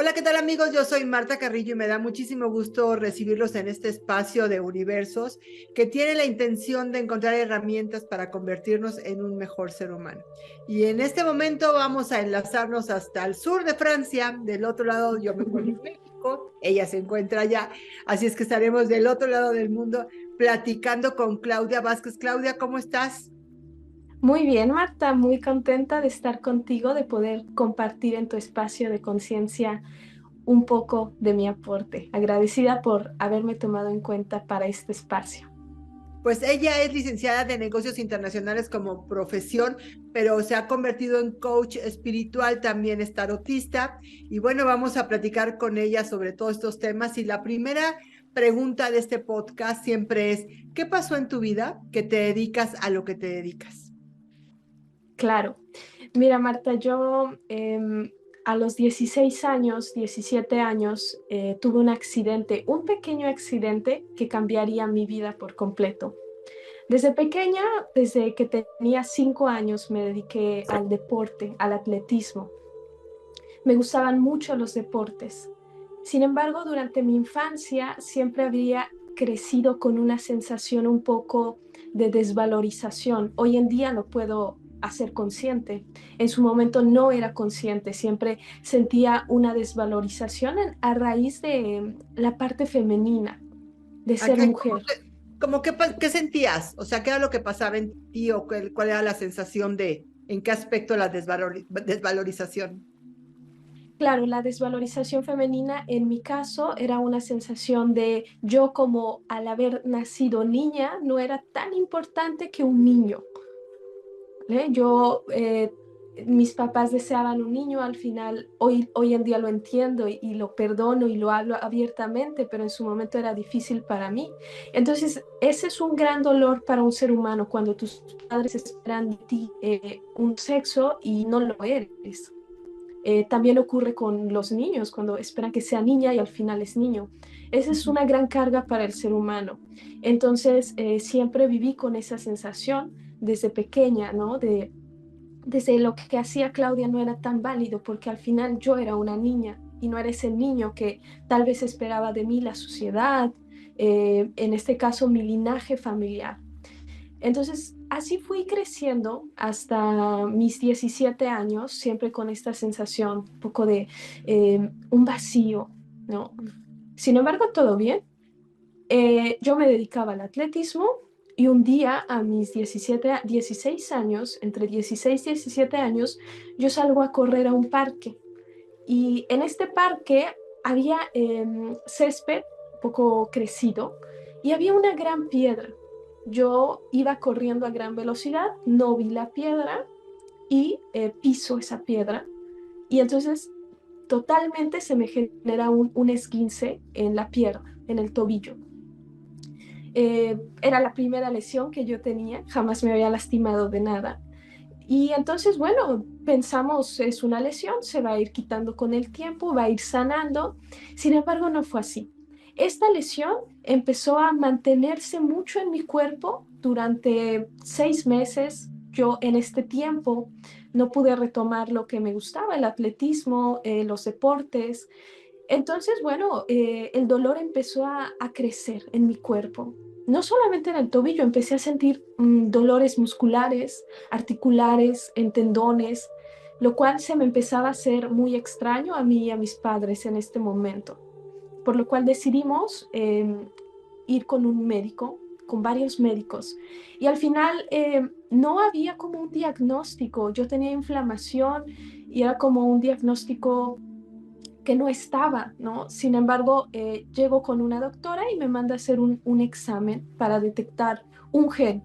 Hola, ¿qué tal amigos? Yo soy Marta Carrillo y me da muchísimo gusto recibirlos en este espacio de universos que tiene la intención de encontrar herramientas para convertirnos en un mejor ser humano. Y en este momento vamos a enlazarnos hasta el sur de Francia, del otro lado yo me encuentro en México, ella se encuentra allá, así es que estaremos del otro lado del mundo platicando con Claudia Vázquez. Claudia, ¿cómo estás? Muy bien, Marta, muy contenta de estar contigo, de poder compartir en tu espacio de conciencia un poco de mi aporte. Agradecida por haberme tomado en cuenta para este espacio. Pues ella es licenciada de negocios internacionales como profesión, pero se ha convertido en coach espiritual, también es tarotista. Y bueno, vamos a platicar con ella sobre todos estos temas. Y la primera pregunta de este podcast siempre es, ¿qué pasó en tu vida que te dedicas a lo que te dedicas? Claro. Mira, Marta, yo a los 16 años, 17 años, tuve un accidente, un pequeño accidente que cambiaría mi vida por completo. Desde pequeña, desde que tenía 5 años, me dediqué al deporte, al atletismo. Me gustaban mucho los deportes. Sin embargo, durante mi infancia siempre había crecido con una sensación un poco de desvalorización. Hoy en día lo puedo hacer consciente. En su momento no era consciente, siempre sentía una desvalorización a raíz de la parte femenina, de ser Acá, mujer. ¿cómo qué sentías? O sea, ¿qué era lo que pasaba en ti o cuál era la sensación de, en qué aspecto la desvalorización? Claro, la desvalorización femenina en mi caso era una sensación de yo como al haber nacido niña no era tan importante que un niño. ¿Eh? Mis papás deseaban un niño, al final hoy en día lo entiendo y lo perdono y lo hablo abiertamente, pero en su momento era difícil para mí. Entonces, ese es un gran dolor para un ser humano cuando tus padres esperan de ti un sexo y no lo eres. También ocurre con los niños, cuando esperan que sea niña y al final es niño. Esa es una gran carga para el ser humano. Entonces, siempre viví con esa sensación desde pequeña, ¿no? Desde lo que hacía Claudia no era tan válido, porque al final yo era una niña y no era ese niño que tal vez esperaba de mí la sociedad, en este caso mi linaje familiar. Entonces, así fui creciendo hasta mis 17 años, siempre con esta sensación, un poco de un vacío, ¿no? Sin embargo, todo bien. Yo me dedicaba al atletismo y un día a mis 16 años, entre 16 y 17 años, yo salgo a correr a un parque. Y en este parque había césped un poco crecido y había una gran piedra. Yo iba corriendo a gran velocidad, no vi la piedra y piso esa piedra. Y entonces totalmente se me genera un esguince en la pierna, en el tobillo. Era la primera lesión que yo tenía, jamás me había lastimado de nada. Y entonces, bueno, pensamos, es una lesión, se va a ir quitando con el tiempo, va a ir sanando. Sin embargo, no fue así. Esta lesión empezó a mantenerse mucho en mi cuerpo durante 6 meses. Yo en este tiempo no pude retomar lo que me gustaba, el atletismo, los deportes. Entonces, bueno, el dolor empezó a crecer en mi cuerpo. No solamente en el tobillo, empecé a sentir dolores musculares, articulares, en tendones, lo cual se me empezaba a hacer muy extraño a mí y a mis padres en este momento. Por lo cual decidimos ir con un médico, con varios médicos. Y al final no había como un diagnóstico. Yo tenía inflamación y era como un diagnóstico que no estaba, ¿no? Sin embargo, llego con una doctora y me manda a hacer un examen para detectar un gen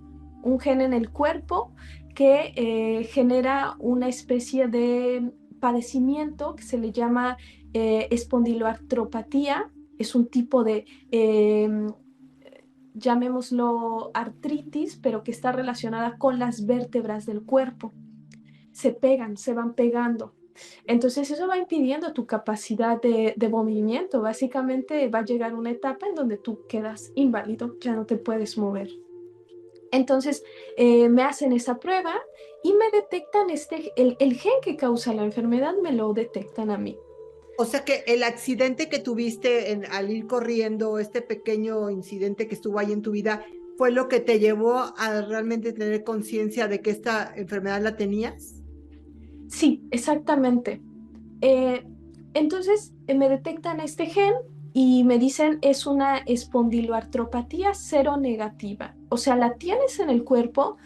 en el cuerpo que genera una especie de padecimiento que se le llama espondiloartropatía. Es un tipo de, llamémoslo artritis, pero que está relacionada con las vértebras del cuerpo. Se pegan, se van pegando. Entonces eso va impidiendo tu capacidad de movimiento. Básicamente va a llegar una etapa en donde tú quedas inválido, ya no te puedes mover. Entonces me hacen esa prueba y me detectan el gen que causa la enfermedad, me lo detectan a mí. O sea que el accidente que tuviste al ir corriendo, este pequeño incidente que estuvo ahí en tu vida, fue lo que te llevó a realmente tener conciencia de que esta enfermedad la tenías. Sí, exactamente. Eh, entonces me detectan este gen y me dicen es una espondiloartropatía cero negativa. O sea, la tienes en el cuerpo,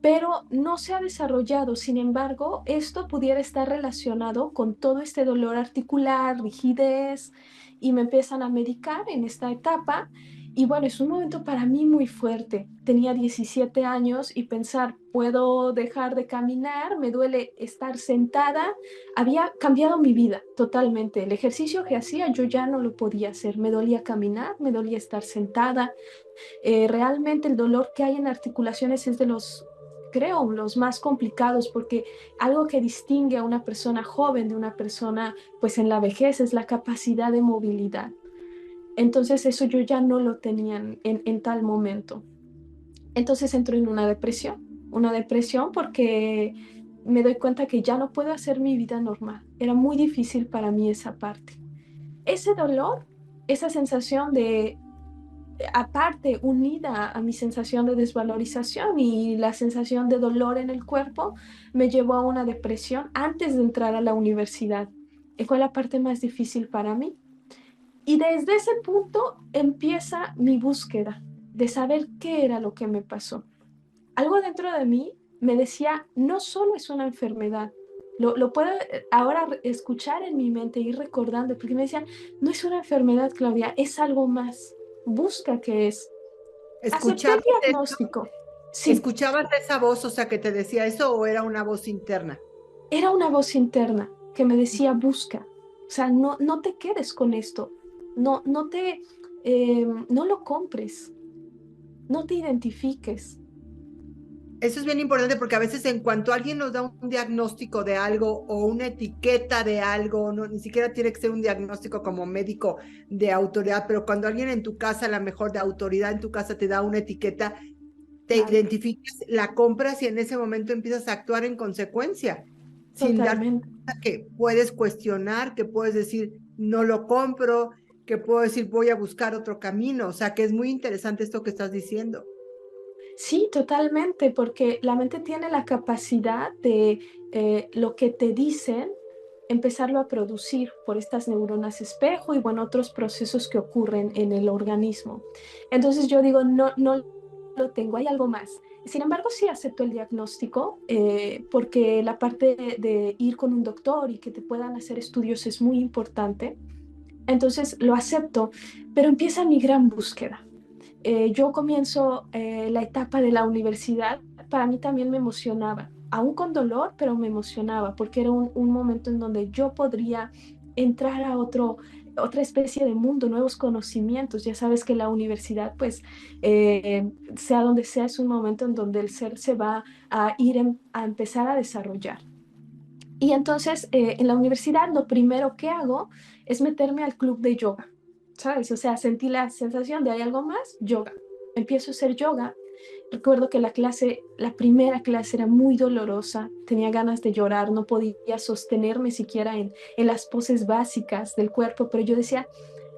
pero no se ha desarrollado. Sin embargo, esto pudiera estar relacionado con todo este dolor articular, rigidez, y me empiezan a medicar en esta etapa. Y bueno, es un momento para mí muy fuerte. Tenía 17 años y pensar, puedo dejar de caminar, me duele estar sentada. Había cambiado mi vida totalmente. El ejercicio que hacía yo ya no lo podía hacer. Me dolía caminar, me dolía estar sentada. Realmente el dolor que hay en articulaciones es de los, creo, los más complicados, porque algo que distingue a una persona joven de una persona pues en la vejez es la capacidad de movilidad. Entonces eso yo ya no lo tenía en tal momento. Entonces entro en una depresión porque me doy cuenta que ya no puedo hacer mi vida normal. Era muy difícil para mí esa parte. Ese dolor, esa sensación de aparte, unida a mi sensación de desvalorización y la sensación de dolor en el cuerpo, me llevó a una depresión antes de entrar a la universidad. Y fue la parte más difícil para mí. Y desde ese punto empieza mi búsqueda de saber qué era lo que me pasó. Algo dentro de mí me decía, no solo es una enfermedad, lo puedo ahora escuchar en mi mente, ir recordando, porque me decían, no es una enfermedad, Claudia, es algo más. Busca qué es. Acepté el ¿Escuchabas esto? diagnóstico. Sí, ¿Escuchabas esa voz, o sea, que te decía eso o era una voz interna? era una voz interna que me decía, busca. O sea, no te quedes con esto. No lo compres. No te identifiques. Eso es bien importante porque a veces en cuanto alguien nos da un diagnóstico de algo o una etiqueta de algo, no, ni siquiera tiene que ser un diagnóstico como médico de autoridad, pero cuando alguien en tu casa, a lo mejor de autoridad en tu casa te da una etiqueta, te Claro, identificas, la compras y en ese momento empiezas a actuar en consecuencia, sin darte totalmente. cuenta que puedes cuestionar, que puedes decir, no lo compro, que puedo decir, voy a buscar otro camino. O sea, que es muy interesante esto que estás diciendo. Sí, totalmente, porque la mente tiene la capacidad de lo que te dicen, empezarlo a producir por estas neuronas espejo y bueno, otros procesos que ocurren en el organismo. Entonces yo digo, no lo tengo, hay algo más. Sin embargo, sí acepto el diagnóstico porque la parte de ir con un doctor y que te puedan hacer estudios es muy importante. Entonces lo acepto, pero empieza mi gran búsqueda. Yo comienzo la etapa de la universidad, para mí también me emocionaba, aún con dolor, pero me emocionaba porque era un momento en donde yo podría entrar a otra especie de mundo, nuevos conocimientos. Ya sabes que la universidad, pues, sea donde sea, es un momento en donde el ser se va a ir a empezar a desarrollar. Y entonces en la universidad lo primero que hago es meterme al club de yoga, ¿sabes? O sea, sentí la sensación de hay algo más, yoga. Empiezo a hacer yoga. Recuerdo que la primera clase era muy dolorosa, tenía ganas de llorar, no podía sostenerme siquiera en las poses básicas del cuerpo, pero yo decía,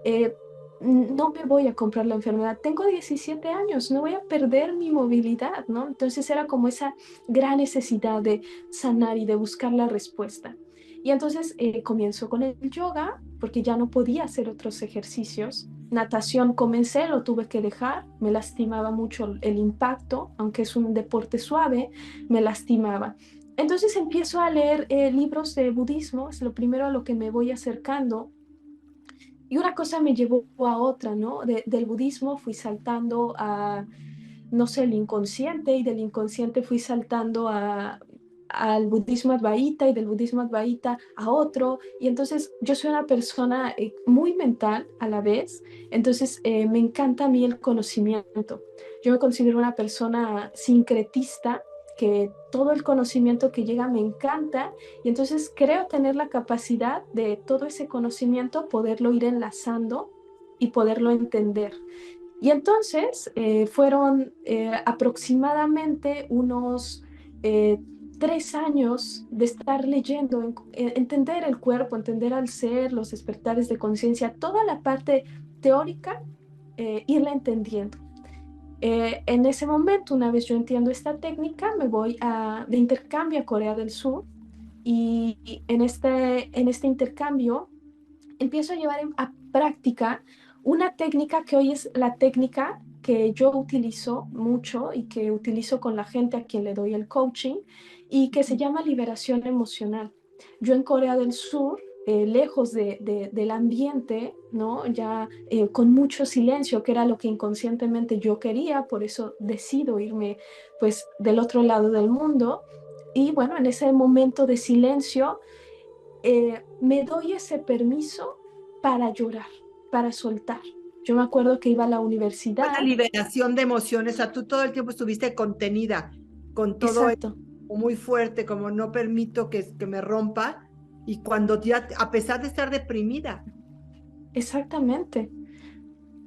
eh, no me voy a comprar la enfermedad, tengo 17 años, no voy a perder mi movilidad, ¿no? Entonces era como esa gran necesidad de sanar y de buscar la respuesta. Y entonces comienzo con el yoga, porque ya no podía hacer otros ejercicios. Natación comencé, lo tuve que dejar, me lastimaba mucho el impacto, aunque es un deporte suave, me lastimaba. Entonces empiezo a leer libros de budismo, es lo primero a lo que me voy acercando y una cosa me llevó a otra, ¿no? Del budismo fui saltando a, no sé, el inconsciente y del inconsciente fui saltando al budismo advaita y del budismo advaita a otro. Y entonces yo soy una persona muy mental a la vez, entonces me encanta a mí el conocimiento. Yo me considero una persona sincretista, que todo el conocimiento que llega me encanta y entonces creo tener la capacidad de todo ese conocimiento poderlo ir enlazando y poderlo entender. Y entonces fueron aproximadamente unos 3 años de estar leyendo, entender el cuerpo, entender al ser, los despertares de conciencia, toda la parte teórica, irla entendiendo. En ese momento, una vez yo entiendo esta técnica, me voy de intercambio a Corea del Sur y en este intercambio empiezo a llevar a práctica una técnica que hoy es la técnica que yo utilizo mucho y que utilizo con la gente a quien le doy el coaching y que se llama liberación emocional. Yo en Corea del Sur, lejos del ambiente, ¿no? Ya con mucho silencio, que era lo que inconscientemente yo quería, por eso decido irme pues del otro lado del mundo. Y bueno, en ese momento de silencio, me doy ese permiso para llorar, para soltar. Yo me acuerdo que iba a la Una universidad. liberación de emociones, o sea, tú todo el tiempo estuviste contenida con todo eso Exacto, muy fuerte, como no permito que me rompa, y cuando ya, a pesar de estar deprimida. exactamente.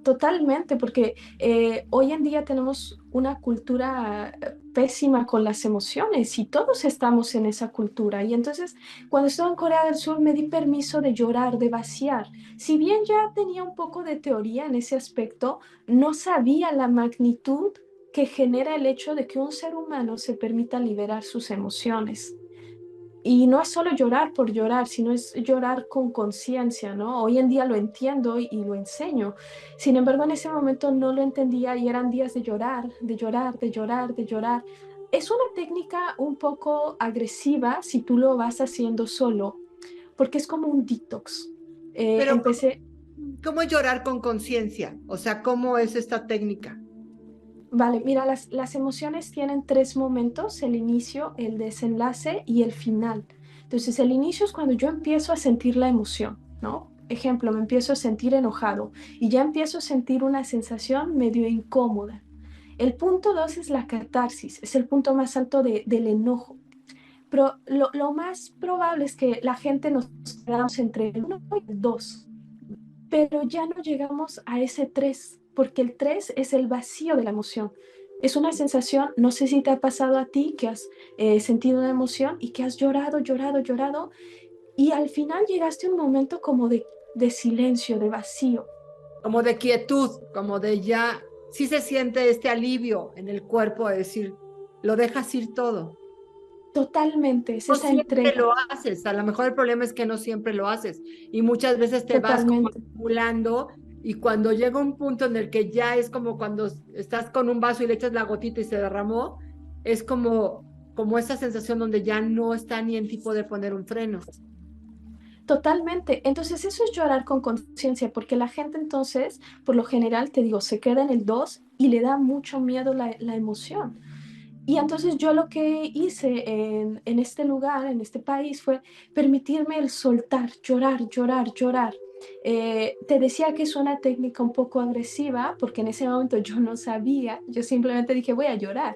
Totalmente, porque hoy en día tenemos una cultura pésima con las emociones y todos estamos en esa cultura. Y entonces, cuando estaba en Corea del Sur, me di permiso de llorar, de vaciar. Si bien ya tenía un poco de teoría en ese aspecto, no sabía la magnitud que genera el hecho de que un ser humano se permita liberar sus emociones. Y no es solo llorar por llorar, sino es llorar con conciencia, ¿no? Hoy en día lo entiendo y lo enseño. Sin embargo, en ese momento no lo entendía y eran días de llorar, de llorar, de llorar, de llorar. Es una técnica un poco agresiva si tú lo vas haciendo solo, porque es como un detox. Pero, Empecé. ¿cómo es llorar con conciencia? O sea, ¿cómo es esta técnica? Vale, mira, las emociones tienen 3 momentos: el inicio, el desenlace y el final. Entonces, el inicio es cuando yo empiezo a sentir la emoción, ¿no? Ejemplo, me empiezo a sentir enojado y ya empiezo a sentir una sensación medio incómoda. El punto 2 es la catarsis, es el punto más alto del enojo. Pero lo más probable es que la gente nos quedamos entre el 1 y el 2, pero ya no llegamos a ese 3 porque el 3 es el vacío de la emoción. Es una sensación, no sé si te ha pasado a ti, que has sentido una emoción y que has llorado, llorado, llorado, y al final llegaste a un momento como de silencio, de vacío. Como de quietud, como de ya, sí se siente este alivio en el cuerpo de decir, lo dejas ir todo. Totalmente, es No esa siempre entrega, lo haces, a lo mejor el problema es que no siempre lo haces y muchas veces te vas como totalmente. acumulando y cuando llega un punto en el que ya es como cuando estás con un vaso y le echas la gotita y se derramó, es como esa sensación donde ya no está ni en tipo de poner un freno. Totalmente. Entonces eso es llorar con conciencia, porque la gente entonces, por lo general, te digo, se queda en el 2 y le da mucho miedo la emoción. Y entonces yo lo que hice en este lugar, en este país, fue permitirme el soltar, llorar, llorar, llorar. Te decía que es una técnica un poco agresiva porque en ese momento yo no sabía, yo simplemente dije voy a llorar.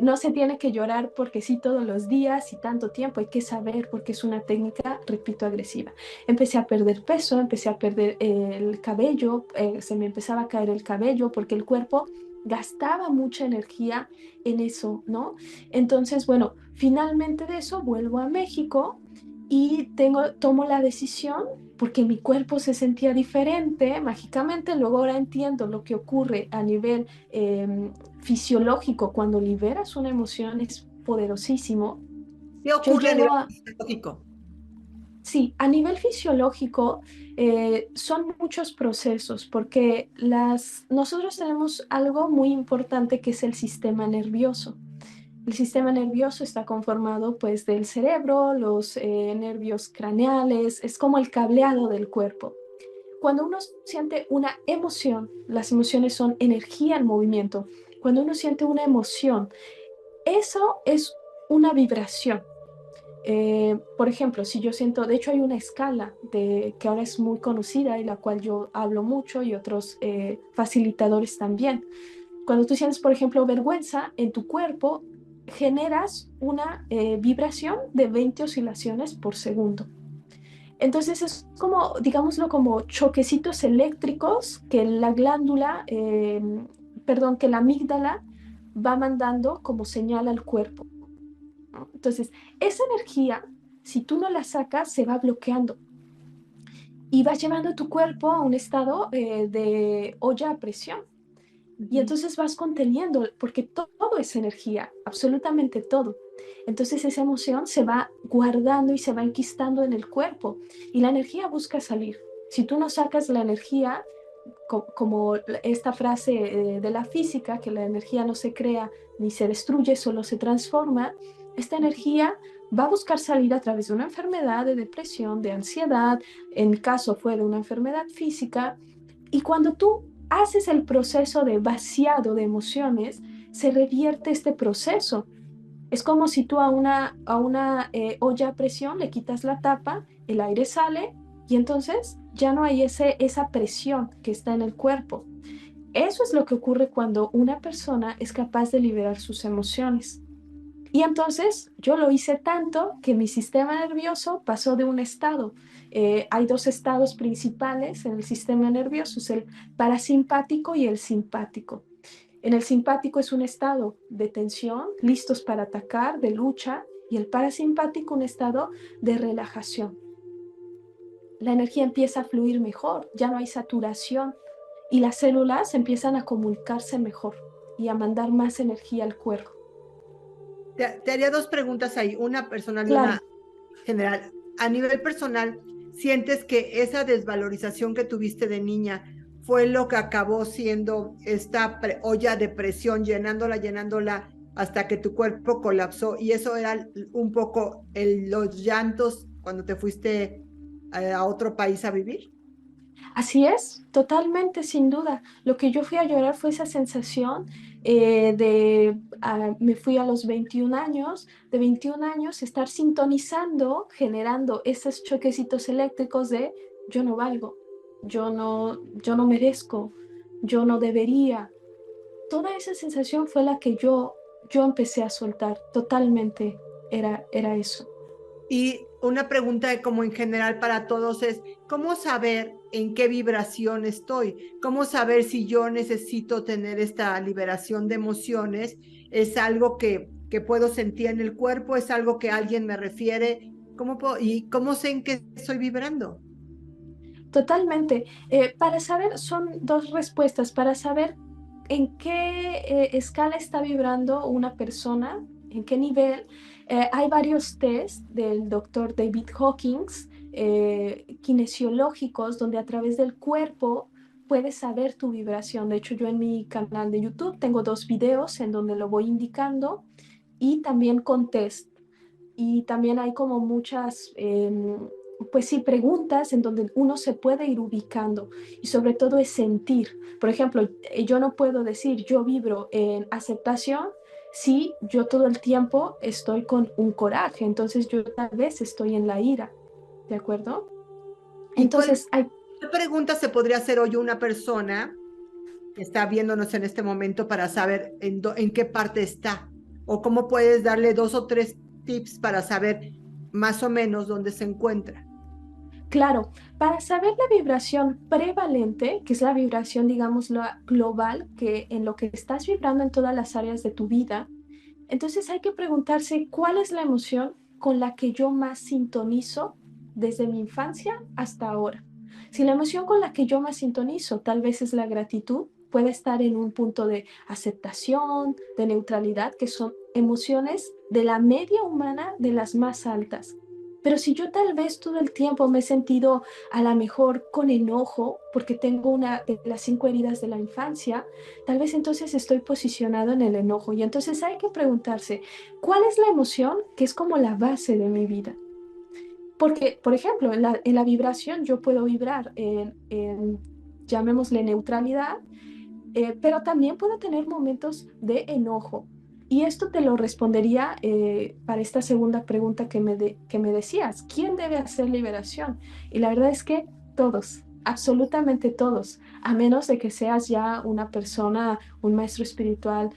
No se tiene que llorar porque sí todos los días y tanto tiempo, hay que saber porque es una técnica, repito, agresiva. Empecé a perder peso, empecé a perder el cabello, se me empezaba a caer el cabello porque el cuerpo gastaba mucha energía en eso, ¿no? Entonces, bueno, finalmente de eso vuelvo a México y tomo la decisión porque mi cuerpo se sentía diferente mágicamente. Luego ahora entiendo lo que ocurre a nivel fisiológico cuando liberas una emoción, es poderosísimo. ¿Qué Yo ocurre a llego nivel a, fisiológico? Sí, a nivel fisiológico son muchos procesos porque nosotros tenemos algo muy importante que es el sistema nervioso. El sistema nervioso está conformado pues del cerebro, los nervios craneales, es como el cableado del cuerpo. Cuando uno siente una emoción, las emociones son energía en movimiento. Cuando uno siente una emoción, eso es una vibración. Por ejemplo, si yo siento, de hecho hay una escala que ahora es muy conocida y la cual yo hablo mucho y otros facilitadores también. Cuando tú sientes, por ejemplo, vergüenza en tu cuerpo, generas una vibración de 20 oscilaciones por segundo. Entonces es como, digámoslo, como choquecitos eléctricos que la glándula, perdón, que la amígdala va mandando como señal al cuerpo. ¿no? Entonces, esa energía, si tú no la sacas, se va bloqueando y vas llevando tu cuerpo a un estado de olla a presión. Y Ujú. entonces vas conteniendo, porque todo es energía, absolutamente todo. Entonces esa emoción se va guardando y se va enquistando en el cuerpo y la energía busca salir. Si tú no sacas la energía, como esta frase de la física, que la energía no se crea ni se destruye, solo se transforma, esta energía va a buscar salir a través de una enfermedad, de depresión, de ansiedad, en mi caso fue de una enfermedad física, y cuando tú haces el proceso de vaciado de emociones, se revierte este proceso. Es como si tú a una olla a presión le quitas la tapa, el aire sale y entonces ya no hay esa presión que está en el cuerpo. Eso es lo que ocurre cuando una persona es capaz de liberar sus emociones. Y entonces yo lo hice tanto que mi sistema nervioso pasó de un estado. Hay dos estados principales en el sistema nervioso, es el parasimpático y el simpático. En el simpático es un estado de tensión, listos para atacar, de lucha, y el parasimpático un estado de relajación. La energía empieza a fluir mejor, ya no hay saturación y las células empiezan a comunicarse mejor y a mandar más energía al cuerpo. Te haría dos preguntas ahí, una personal y Claro. una general. A nivel personal, ¿sientes que esa desvalorización que tuviste de niña fue lo que acabó siendo esta olla de presión, llenándola hasta que tu cuerpo colapsó? Y eso era un poco los llantos cuando te fuiste a otro país a vivir. Así es, totalmente, sin duda. Lo que yo fui a llorar fue esa sensación me fui a los 21 años, de 21 años, estar sintonizando, generando esos choquecitos eléctricos de yo no valgo, yo no merezco, yo no debería. Toda esa sensación fue la que yo empecé a soltar, totalmente era eso. Y una pregunta como en general para todos es, ¿cómo saber en qué vibración estoy? ¿Cómo saber si yo necesito tener esta liberación de emociones? ¿Es algo que puedo sentir en el cuerpo? ¿Es algo que alguien me refiere? ¿Y cómo sé en qué estoy vibrando? Totalmente. Para saber, son dos respuestas. Para saber en qué escala está vibrando una persona, en qué nivel, hay varios test del doctor David Hawkins, kinesiológicos, donde a través del cuerpo puedes saber tu vibración. De hecho, yo en mi canal de YouTube tengo dos videos en donde lo voy indicando y también con test. Y también hay como muchas, pues sí, preguntas en donde uno se puede ir ubicando y sobre todo es sentir. Por ejemplo, yo no puedo decir yo vibro en aceptación si yo todo el tiempo estoy con un coraje, entonces yo tal vez estoy en la ira, ¿de acuerdo? ¿Y cuál Entonces hay, pregunta se podría hacer hoy una persona que está viéndonos en este momento para saber en qué parte está? ¿O cómo puedes darle dos o tres tips para saber más o menos dónde se encuentra? claro, para saber la vibración prevalente, que es la vibración, digamos, la global, que en lo que estás vibrando en todas las áreas de tu vida, entonces hay que preguntarse cuál es la emoción con la que yo más sintonizo desde mi infancia hasta ahora. Si la emoción con la que yo más sintonizo tal vez es la gratitud, puede estar en un punto de aceptación, de neutralidad, que son emociones de la media humana de las más altas. Pero si yo tal vez todo el tiempo me he sentido a lo mejor con enojo porque tengo una de las 5 heridas de la infancia, tal vez entonces estoy posicionado en el enojo y entonces hay que preguntarse, ¿cuál es la emoción que es como la base de mi vida? Porque, por ejemplo, en la vibración yo puedo vibrar llamémosle neutralidad, pero también puedo tener momentos de enojo. Y esto te lo respondería para esta segunda pregunta que me decías. ¿Quién debe hacer liberación? Y la verdad es que todos, absolutamente todos, a menos de que seas ya una persona, un maestro espiritual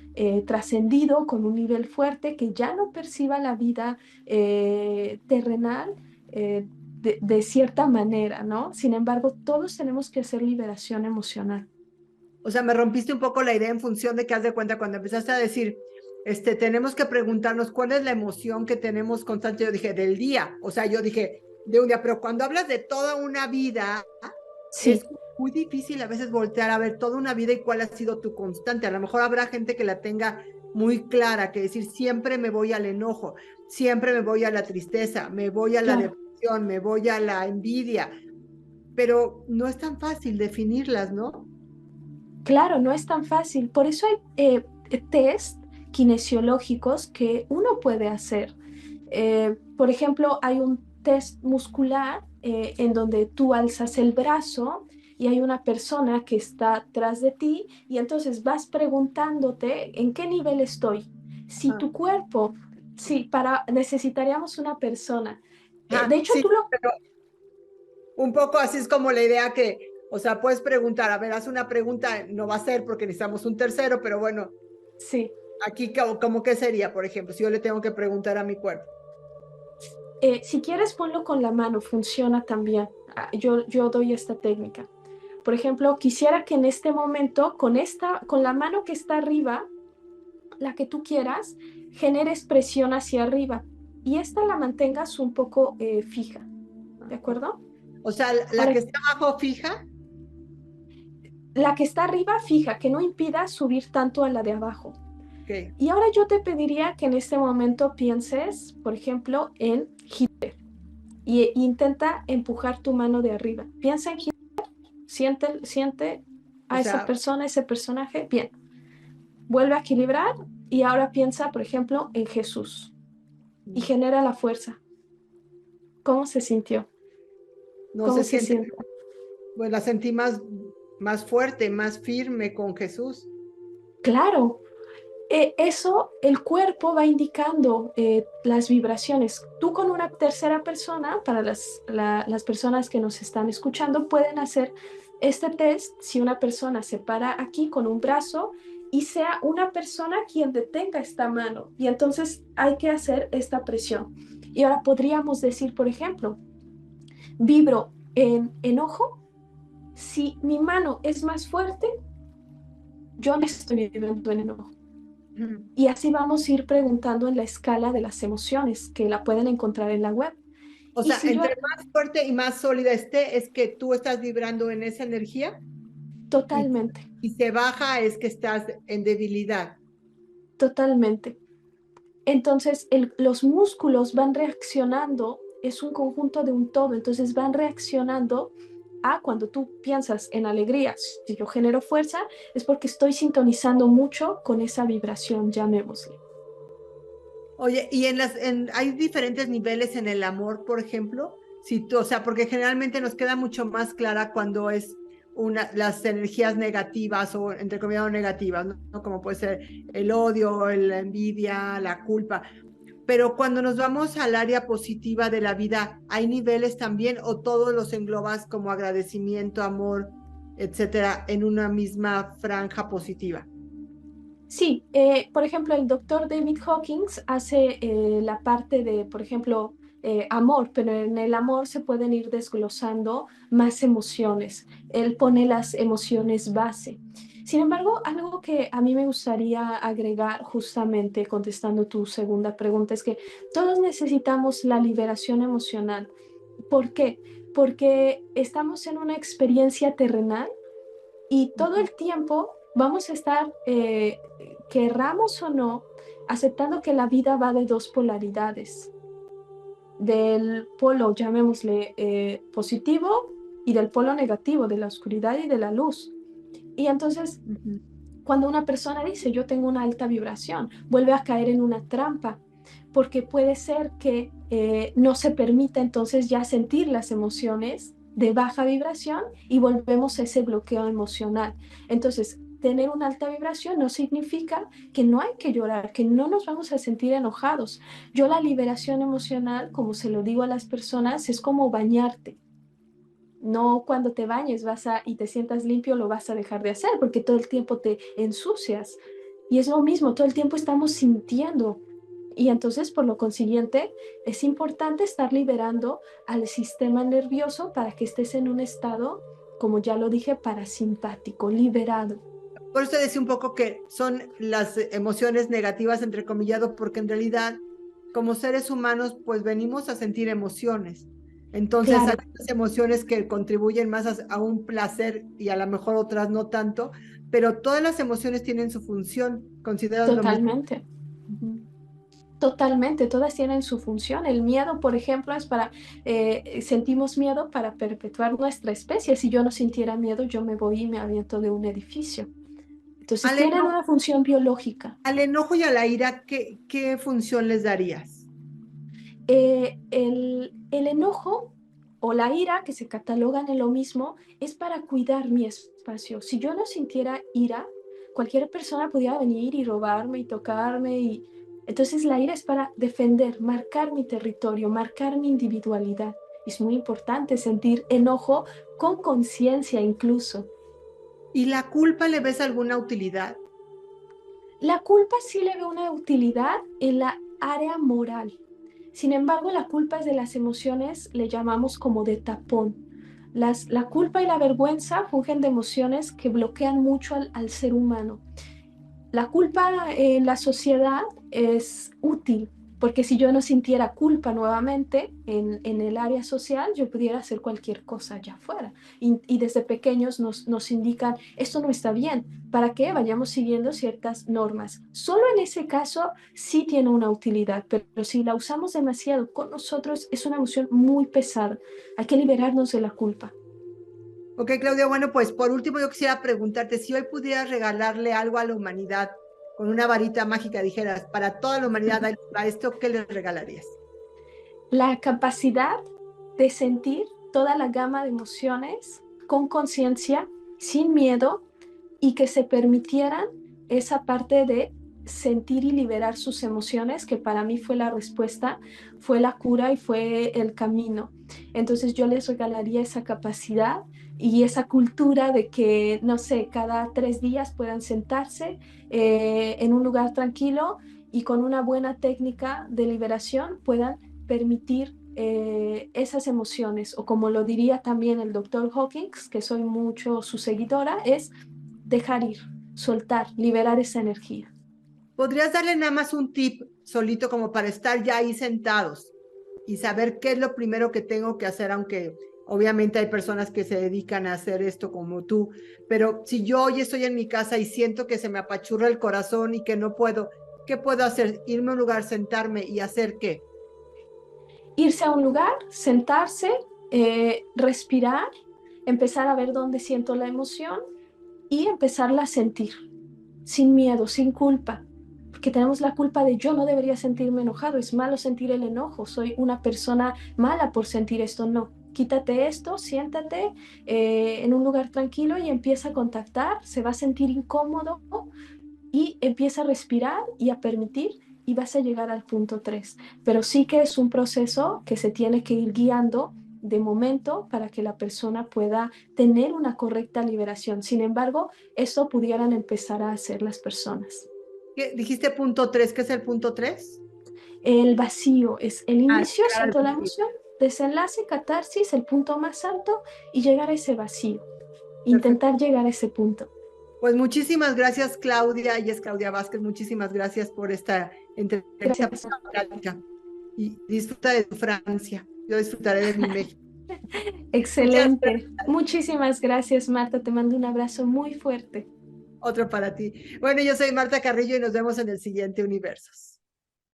trascendido con un nivel fuerte que ya no perciba la vida terrenal de cierta manera, ¿no? Sin embargo, todos tenemos que hacer liberación emocional. O sea, me rompiste un poco la idea en función de que haz de cuenta cuando empezaste a decir, tenemos que preguntarnos cuál es la emoción que tenemos constante. Yo dije, del día, o sea, yo dije, de un día, pero cuando hablas de toda una vida, Sí, es muy difícil a veces voltear a ver toda una vida y cuál ha sido tu constante. A lo mejor habrá gente que la tenga muy clara, que decir, siempre me voy al enojo, siempre me voy a la tristeza, me voy a la claro. depresión, me voy a la envidia, pero no es tan fácil definirlas, ¿no? Claro, no es tan fácil. Por eso hay test kinesiológicos que uno puede hacer. Por ejemplo, hay un test muscular en donde tú alzas el brazo y hay una persona que está atrás de ti y entonces vas preguntándote en qué nivel estoy. Si Ah, tu cuerpo, sí, necesitaríamos una persona. De hecho, sí, tú lo, pero un poco así es como la idea que, o sea, puedes preguntar, a ver, haz una pregunta, no va a ser porque necesitamos un tercero, pero bueno, sí. aquí como qué sería, por ejemplo, si yo le tengo que preguntar a mi cuerpo. Si quieres, ponlo con la mano, funciona también. Yo doy esta técnica. Por ejemplo, quisiera que en este momento, con la mano que está arriba, la que tú quieras, generes presión hacia arriba y esta la mantengas un poco fija, ¿de acuerdo? O sea, la Ahora, que está abajo fija, la que está arriba fija, que no impida subir tanto a la de abajo. ok, Y ahora yo te pediría que en este momento pienses, por ejemplo, en Hitler y intenta empujar tu mano de arriba. Piensa en Hitler, siente o a esa sea, persona, ese personaje, bien. Vuelve a equilibrar y ahora piensa, por ejemplo, en Jesús y genera la fuerza. ¿Cómo se sintió? no ¿Cómo se se siente, siente? pues la sentí más fuerte, más firme con Jesús. Claro, eso el cuerpo va indicando las vibraciones. Tú con una tercera persona, para las personas que nos están escuchando, pueden hacer este test si una persona se para aquí con un brazo y sea una persona quien detenga esta mano. Y entonces hay que hacer esta presión. Y ahora podríamos decir, por ejemplo, vibro en enojo. Si mi mano es más fuerte, yo no estoy vibrando en enojo. Y así vamos a ir preguntando en la escala de las emociones que la pueden encontrar en la web. O Y sea, si yo entre más fuerte y más sólida esté, es que tú estás vibrando en esa energía y, totalmente, y se baja, es que estás en debilidad. totalmente. Entonces los músculos van reaccionando, es un conjunto de un todo, entonces van reaccionando a cuando tú piensas en alegría. Si yo genero fuerza, es porque estoy sintonizando mucho con esa vibración, llamémosle. Oye, y hay diferentes niveles en el amor, por ejemplo, si tú, o sea, porque generalmente nos queda mucho más clara cuando es las energías negativas o entre comillas negativas, ¿no? Como puede ser el odio, la envidia, la culpa. Pero cuando nos vamos al área positiva de la vida, ¿hay niveles también o todos los englobas como agradecimiento, amor, etcétera, en una misma franja positiva? Sí, por ejemplo, el doctor David Hawkins hace la parte de, por ejemplo, amor, pero en el amor se pueden ir desglosando más emociones. Él pone las emociones base. Sin embargo, algo que a mí me gustaría agregar justamente contestando tu segunda pregunta es que todos necesitamos la liberación emocional. ¿Por qué? Porque estamos en una experiencia terrenal y todo el tiempo vamos a estar, querramos o no, aceptando que la vida va de dos polaridades, del polo, llamémosle, positivo y del polo negativo, de la oscuridad y de la luz. Y entonces, Ujú. cuando una persona dice yo tengo una alta vibración, vuelve a caer en una trampa, porque puede ser que no se permita entonces ya sentir las emociones de baja vibración y volvemos a ese bloqueo emocional. Entonces, tener una alta vibración no significa que no hay que llorar, que no nos vamos a sentir enojados. Yo la liberación emocional, como se lo digo a las personas, es como bañarte. No cuando te bañes y te sientas limpio lo vas a dejar de hacer porque todo el tiempo te ensucias. Y es lo mismo, todo el tiempo estamos sintiendo. Y entonces, por lo consiguiente, es importante estar liberando al sistema nervioso para que estés en un estado, como ya lo dije, parasimpático, liberado. Por eso te decía un poco que son las emociones negativas, entrecomillado, porque en realidad, como seres humanos, pues venimos a sentir emociones. Entonces, hay Claro, unas emociones que contribuyen más a un placer y a lo mejor otras no tanto, pero todas las emociones tienen su función. ¿Consideras lo mismo? totalmente. Totalmente, todas tienen su función. El miedo, por ejemplo, es para, sentimos miedo para perpetuar nuestra especie. Si yo no sintiera miedo, yo me voy y me aviento de un edificio. Entonces Al tienen enojo, una función biológica. al enojo y a la ira, ¿qué función les darías? El enojo o la ira, que se catalogan en lo mismo, es para cuidar mi espacio. Si yo no sintiera ira, cualquier persona pudiera venir y robarme y tocarme. Entonces la ira es para defender, marcar mi territorio, marcar mi individualidad. Es muy importante sentir enojo con conciencia incluso. ¿Y la culpa le ves alguna utilidad? La culpa sí le ve una utilidad en la área moral. Sin embargo, la culpa es de las emociones, le llamamos como de tapón. La culpa y la vergüenza fungen de emociones que bloquean mucho al ser humano. La culpa en la sociedad es útil, porque si yo no sintiera culpa nuevamente en el área social, yo pudiera hacer cualquier cosa allá afuera. Y desde pequeños nos indican, esto no está bien, para que vayamos siguiendo ciertas normas. Solo en ese caso sí tiene una utilidad, pero si la usamos demasiado con nosotros, es una emoción muy pesada. Hay que liberarnos de la culpa. Ok, Claudia, bueno, pues por último yo quisiera preguntarte si hoy pudieras regalarle algo a la humanidad con una varita mágica, dijeras, para toda la humanidad, a esto, ¿qué les regalarías? La capacidad de sentir toda la gama de emociones con conciencia, sin miedo, y que se permitieran esa parte de sentir y liberar sus emociones, que para mí fue la respuesta, fue la cura y fue el camino. Entonces yo les regalaría esa capacidad y esa cultura de que, no sé, cada 3 días puedan sentarse en un lugar tranquilo y con una buena técnica de liberación puedan permitir esas emociones, o como lo diría también el doctor Hawkins, que soy mucho su seguidora, es dejar ir, soltar, liberar esa energía. ¿Podrías darle nada más un tip solito como para estar ya ahí sentados y saber qué es lo primero que tengo que hacer, aunque obviamente hay personas que se dedican a hacer esto como tú, pero si yo hoy estoy en mi casa y siento que se me apachurra el corazón y que no puedo, ¿qué puedo hacer? Irme a un lugar, sentarme y hacer qué. Irse a un lugar, sentarse, respirar, empezar a ver dónde siento la emoción y empezarla a sentir, sin miedo, sin culpa. Porque tenemos la culpa de yo no debería sentirme enojado, es malo sentir el enojo, soy una persona mala por sentir esto. No, quítate esto, siéntate en un lugar tranquilo y empieza a contactar, se va a sentir incómodo y empieza a respirar y a permitir y vas a llegar al punto 3. Pero sí que es un proceso que se tiene que ir guiando de momento para que la persona pueda tener una correcta liberación. Sin embargo, eso pudieran empezar a hacer las personas. ¿Qué? Dijiste punto 3, ¿qué es el punto 3? El vacío es el Ah, inicio, llegar al siento la vacío. emoción, desenlace, catarsis, el punto más alto y llegar a ese vacío. Perfecto. Intentar llegar a ese punto. Pues muchísimas gracias, Claudia, y es Claudia Vázquez, muchísimas gracias por esta entrevista, por Gracias. esta plática. Y disfruta de tu Francia, yo disfrutaré de mi México. Muchas Excelente. gracias. Muchísimas gracias, Marta. Te mando un abrazo muy fuerte. Otro para ti. Bueno, yo soy Marta Carrillo y nos vemos en el siguiente Universos.